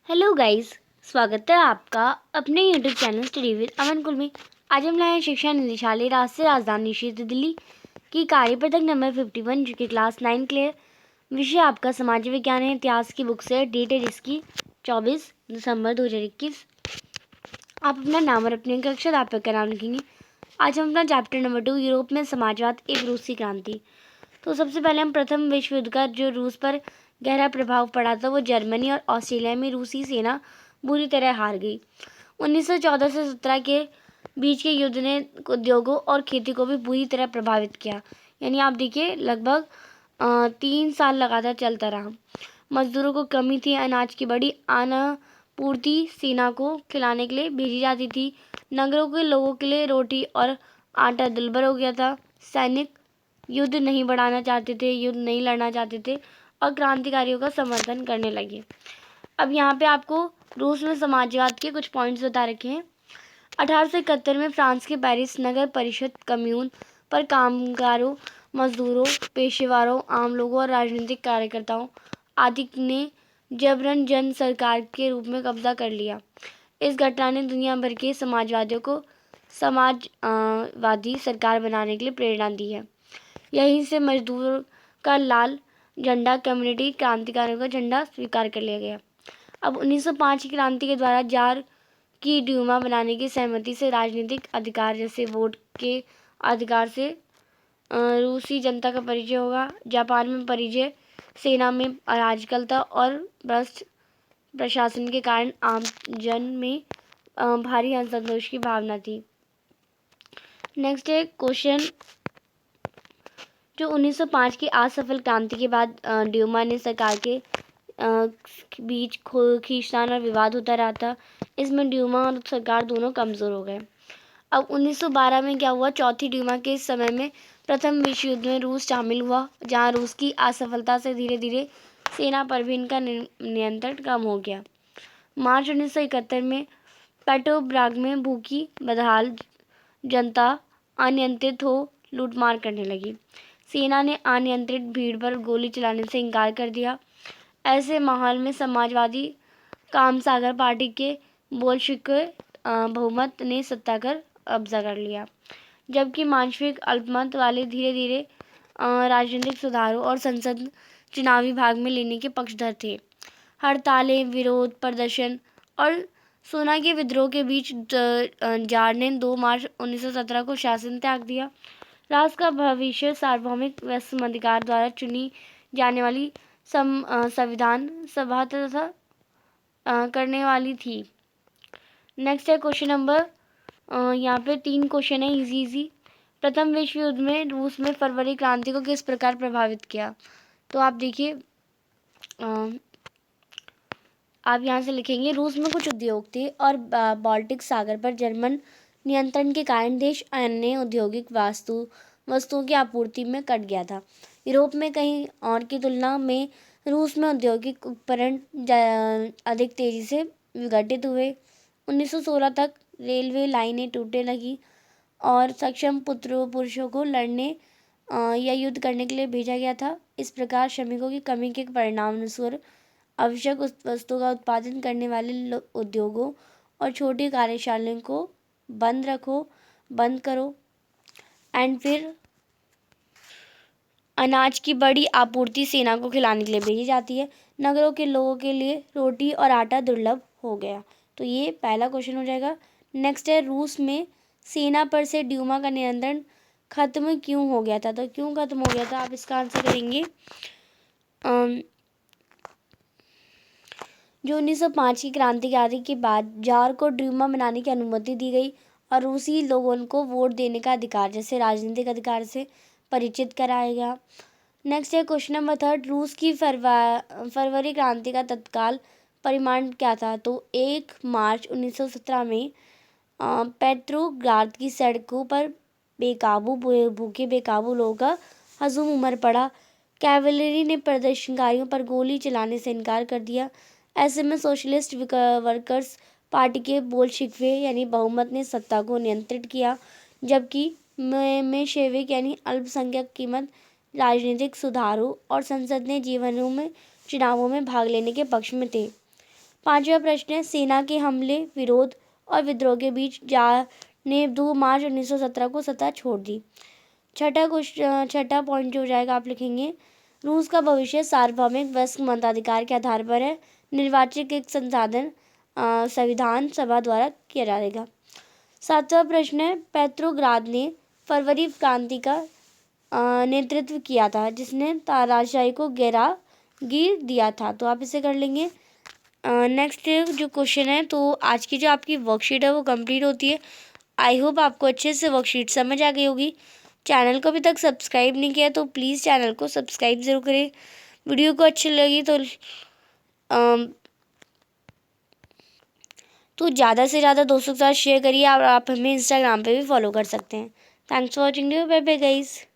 Hello guys. स्वागत है आपका अपने यूट्यूब चैनल स्टडी विद अमन कुल में। आज हम लाए हैं शिक्षा निदेशालय राष्ट्रीय राजधानी क्षेत्र दिल्ली की कार्यपत्रक नंबर 51 जो कि क्लास 9 के लिए। विषय आपका समाज विज्ञान है। इतिहास की बुक से। डेट है जिसकी 24 दिसंबर 2021। आप अपना नाम और अपने कक्षा अध्यापक का नाम लिखेंगे। आज हम अपना चैप्टर नंबर 2 यूरोप में समाजवाद एक रूसी क्रांति। तो सबसे पहले हम प्रथम विश्व युद्ध का जो रूस पर गहरा प्रभाव पड़ा था वो जर्मनी और ऑस्ट्रेलिया में रूसी सेना बुरी तरह हार गई। 1914 से 17 के बीच के युद्ध ने उद्योगों और खेती को भी बुरी तरह प्रभावित किया। यानी आप देखिए लगभग 3 साल लगातार चलता रहा। मजदूरों को कमी थी। अनाज की बड़ी आपूर्ति सेना को खिलाने के लिए भेजी जाती थी। नगरों के लोगों के लिए रोटी और आटा दुर्लभ हो गया था। सैनिक युद्ध नहीं बढ़ाना चाहते थे, युद्ध नहीं लड़ना चाहते थे और क्रांतिकारियों का समर्थन करने लगे। अब यहाँ पे आपको रूस में समाजवाद के कुछ पॉइंट्स बता रखे हैं। 1871 में फ्रांस के पेरिस नगर परिषद कम्यून पर कामगारों, मजदूरों, पेशेवरों, आम लोगों और राजनीतिक कार्यकर्ताओं आदि ने जबरन जन सरकार के रूप में कब्जा कर लिया। इस घटना ने दुनिया भर के समाजवादियों को समाजवादी सरकार बनाने के लिए प्रेरणा दी है। यहीं से मजदूर का लाल झंडा कम्युनिटी क्रांतिकारियों का झंडा स्वीकार कर लिया गया। अब 1905 की क्रांति के द्वारा जार की ड्यूमा बनाने की सहमति से राजनीतिक अधिकार जैसे वोट के अधिकार से रूसी जनता का परिचय होगा। जापान में परिचय सेना में अराजकता और भ्रष्ट प्रशासन के कारण आम जन में भारी असंतोष की भावना थी। नेक्स्ट है क्वेश्चन। जो 1905 की असफल क्रांति के बाद ड्यूमा ने सरकार के बीच खींचतान और विवाद होता रहा था। इसमें ड्यूमा और सरकार दोनों कमज़ोर हो गए। अब 1912 में क्या हुआ? चौथी ड्यूमा के समय में प्रथम विश्व युद्ध में रूस शामिल हुआ, जहां रूस की असफलता से धीरे धीरे सेना पर भी इनका नियंत्रण कम हो गया। मार्च 1971 में पेट्रोब्राग में भूखी बदहाल जनता अनियंत्रित हो लूटमार करने लगी। सेना ने अनियंत्रित भीड़ पर गोली चलाने से इनकार कर दिया। ऐसे माहौल में समाजवादी कामसागर पार्टी के बोल्शेविक बहुमत ने सत्ता कर कब्जा कर लिया, जबकि मांशविक अल्पमत वाले धीरे धीरे राजनीतिक सुधारों और संसद चुनावी भाग में लेने के पक्षधर थे। हड़तालें, विरोध प्रदर्शन और सोना के विद्रोह के बीच जार ने 2 मार्च 1917 को शासन त्याग दिया। राष्ट्र का भविष्य सार्वभौमिक व अधिकार द्वारा चुनी जाने वाली संविधान सभा तथा करने वाली थी। नेक्स्ट है क्वेश्चन नंबर, यहाँ पे 3 क्वेश्चन है इजी इजी। प्रथम विश्व युद्ध में रूस में फरवरी क्रांति को किस प्रकार प्रभावित किया? तो आप देखिए, आप यहाँ से लिखेंगे रूस में कुछ उद्योग थे और बाल्टिक सागर पर जर्मन नियंत्रण के कारण देश अन्य औद्योगिक वस्तुओं की आपूर्ति में कट गया था। यूरोप में कहीं और की तुलना में रूस में औद्योगिक उपकरण अधिक तेजी से विघटित हुए। 1916 तक रेलवे लाइनें टूटने लगी और सक्षम पुरुषों को लड़ने या युद्ध करने के लिए भेजा गया था। इस प्रकार श्रमिकों की कमी के परिणामस्वरूप आवश्यक वस्तुओं का उत्पादन करने वाले उद्योगों और छोटी कार्यशालाओं को बंद करो एंड फिर अनाज की बड़ी आपूर्ति सेना को खिलाने के लिए भेजी जाती है। नगरों के लोगों के लिए रोटी और आटा दुर्लभ हो गया। तो ये पहला क्वेश्चन हो जाएगा। नेक्स्ट है रूस में सेना पर से ड्यूमा का नियंत्रण खत्म क्यों हो गया था? तो क्यों खत्म हो गया था आप इसका आंसर करेंगे। जो 1905 की क्रांति के बाद जार को ड्यूमा बनाने की अनुमति दी गई और रूसी लोगों को वोट देने का अधिकार जैसे राजनीतिक अधिकार से परिचित कराया गया। नेक्स्ट है क्वेश्चन नंबर 3। रूस की फरवरी क्रांति का तत्काल परिणाम क्या था? तो 1 मार्च 1917 में पेट्रोग्राद की सड़कों पर भूखे बेकाबू लोगों का हजूम उमड़ पड़ा। कैवलरी ने प्रदर्शनकारियों पर गोली चलाने से इनकार कर दिया। ऐसे में सोशलिस्ट वर्कर्स पार्टी के बोल्शेविक यानी बहुमत ने सत्ता को नियंत्रित किया, जबकि मेशेविक यानी अल्पसंख्यक कीमत राजनीतिक सुधारों और संसद ने चुनावों में भाग लेने के पक्ष में थे। 5वां प्रश्न है, सेना के हमले, विरोध और विद्रोह के बीच जार ने 2 मार्च 1917 को सत्ता छोड़ दी। छठा पॉइंट जो हो जाएगा आप लिखेंगे, रूस का भविष्य सार्वभौमिक वयस्क मताधिकार के आधार पर है, निर्वाचित एक संसाधन संविधान सभा द्वारा किया जाएगा। 7वां प्रश्न है, पेट्रोग्राद ने फरवरी क्रांति का नेतृत्व किया था, जिसने तानाशाही को गिर दिया था। तो आप इसे कर लेंगे। नेक्स्ट जो क्वेश्चन है, तो आज की जो आपकी वर्कशीट है वो कंप्लीट होती है। आई होप आपको अच्छे से वर्कशीट समझ आ गई होगी। चैनल को अभी तक सब्सक्राइब नहीं किया तो प्लीज़ चैनल को सब्सक्राइब ज़रूर करें। वीडियो को अच्छी लगी तो ज़्यादा से ज़्यादा दोस्तों के साथ शेयर करिए और आप हमें इंस्टाग्राम पे भी फॉलो कर सकते हैं। Thanks for watching, bye bye guys.